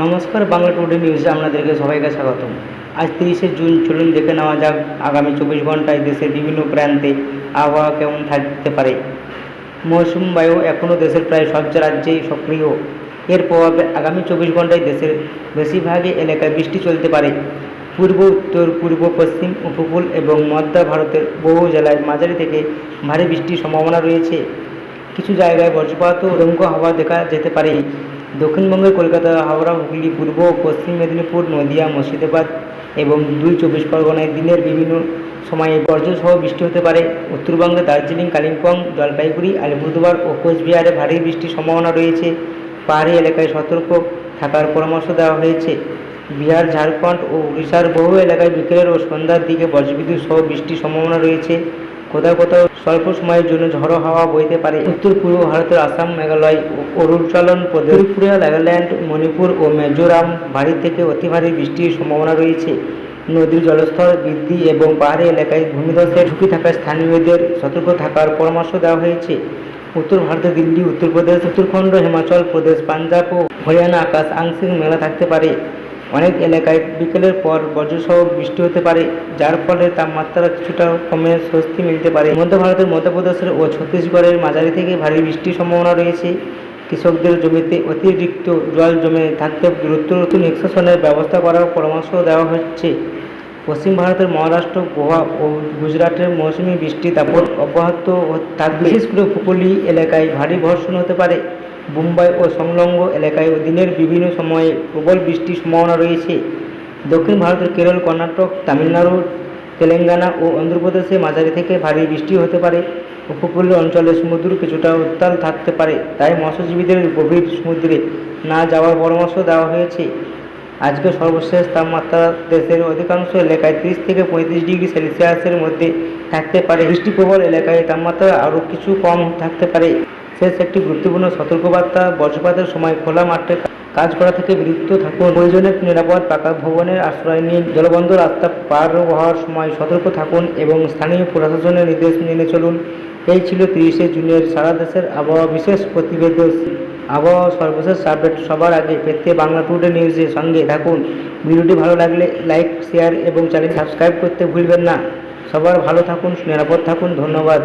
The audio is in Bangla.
নমস্কার, বাংলা টুডে নিউজে আপনাদেরকে সবাইকে স্বাগতম। আজ 30শে জুন, চলুন দেখে নেওয়া যাক আগামী 24 ঘন্টায় দেশের বিভিন্ন প্রান্তে আবহাওয়া কেমন থাকতে পারে। মৌসুম বায়ু এখনও দেশের প্রায় সব রাজ্যেই সক্রিয়। এর প্রভাবে আগামী 24 ঘন্টায় দেশের বেশিরভাগ এলাকায় বৃষ্টি চলতে পারে। পূর্ব, উত্তর, পূর্ব, পশ্চিম উপকূল এবং মধ্য ভারতের বহু জেলায় মাঝারি থেকে ভারী বৃষ্টির সম্ভাবনা রয়েছে। কিছু জায়গায় বজ্রপাত ও দমকা হাওয়া দেখা যেতে পারে। দক্ষিণবঙ্গের কলকাতা, হাওড়া, হুগলি, পূর্ব ও পশ্চিম মেদিনীপুর, নদিয়া, মুর্শিদাবাদ এবং 24 পরগনায় দিনের বিভিন্ন সময়ে বজ্রসহ বৃষ্টি হতে পারে। উত্তরবঙ্গে দার্জিলিং, কালিম্পং, জলপাইগুড়ি, আলিপুরদুয়ার ও কোচবিহারে ভারী বৃষ্টির সম্ভাবনা রয়েছে। পাহাড়ি এলাকায় সতর্ক থাকার পরামর্শ দেওয়া হয়েছে। বিহার, ঝাড়খণ্ড ও উড়িষ্যার বহু এলাকায় বিকেলের ও সন্ধ্যার দিকে বজ্রবিদ্যুৎ সহ বৃষ্টির সম্ভাবনা রয়েছে। কোথাও কোথাও স্বল্প সময়ের জন্য ঝড়ো হাওয়া বইতে পারে। উত্তর পূর্ব ভারতের আসাম, মেঘালয় ও অরুণাচল প্রদেশ, ত্রিপুরা, নাগাল্যান্ড, মণিপুর ও মিজোরাম ভারী থেকে অতি ভারী বৃষ্টির সম্ভাবনা রয়েছে। নদীর জলস্তর বৃদ্ধি এবং পাহাড়ি এলাকায় ভূমিধসের ঝুঁকি থাকায় স্থানীয়দের সতর্ক থাকার পরামর্শ দেওয়া হয়েছে। উত্তর ভারতে দিল্লি, উত্তরপ্রদেশ, উত্তরাখণ্ড, হিমাচল প্রদেশ, পাঞ্জাব ও হরিয়ানা আকাশ আংশিক মেঘলা থাকতে পারে। অনেক এলাকায় বিকেলের পর বজ্রসহ বৃষ্টি হতে পারে, যার ফলে তাপমাত্রা কিছুটা কমে স্বস্তি মিলতে পারে। মধ্য ভারতের মধ্যপ্রদেশের ও ছত্তিশগড়ের মাঝারি থেকে ভারী বৃষ্টির সম্ভাবনা রয়েছে। কৃষকদের জমিতে অতিরিক্ত জল জমে থাকতে দ্রুত নিষ্কাশনের ব্যবস্থা করার পরামর্শ দেওয়া হচ্ছে। পশ্চিম ভারতের মহারাষ্ট্র, গোয়া ও গুজরাটের মৌসুমি বৃষ্টির দাপট অব্যাহত থাকবে। বিশেষ করে উপকূলীয় এলাকায় ভারী বর্ষণ হতে পারে। মুম্বাই ও সংলগ্ন এলাকায় দিনের বিভিন্ন সময়ে প্রবল বৃষ্টির সম্ভাবনা রয়েছে। দক্ষিণ ভারতের কেরল, কর্ণাটক, তামিলনাড়ু, তেলেঙ্গানা ও অন্ধ্রপ্রদেশে মাঝারি থেকে ভারী বৃষ্টি হতে পারে। উপকূলীয় অঞ্চলে সমুদ্র কিছুটা উত্তাল থাকতে পারে, তাই মৎস্যজীবীদের গভীর সমুদ্রে না যাওয়ার পরামর্শ দেওয়া হয়েছে। আজকে সর্বশেষ তাপমাত্রা দেশের অধিকাংশ এলাকায় 30 থেকে 35 ডিগ্রি সেলসিয়াসের মধ্যে থাকতে পারে। বৃষ্টিপ্রবল এলাকায় তাপমাত্রা আরও কিছু কম থাকতে পারে। শেষ একটি গুরুত্বপূর্ণ সতর্কবার্তা, বজ্রপাতের সময় খোলা মাঠে কাজ করা থেকে বিরত থাকুন। প্রয়োজনে নিরাপদ পাকা ভবনের আশ্রয় নিন। জলবন্ধ রাস্তা পার হওয়ার সময় সতর্ক থাকুন এবং স্থানীয় প্রশাসনের নির্দেশ মেনে চলুন। এই ছিল 30শে জুনের সারা দেশের আবহাওয়া বিশেষ প্রতিবেদন। আবহাওয়া সর্বশেষ আপডেট সবার আগে পেতে বাংলা টুডে নিউজের সঙ্গে থাকুন। ভিডিওটি ভালো লাগলে লাইক, শেয়ার এবং চ্যানেল সাবস্ক্রাইব করতে ভুলবেন না। সবার ভালো থাকুন, নিরাপদ থাকুন। ধন্যবাদ।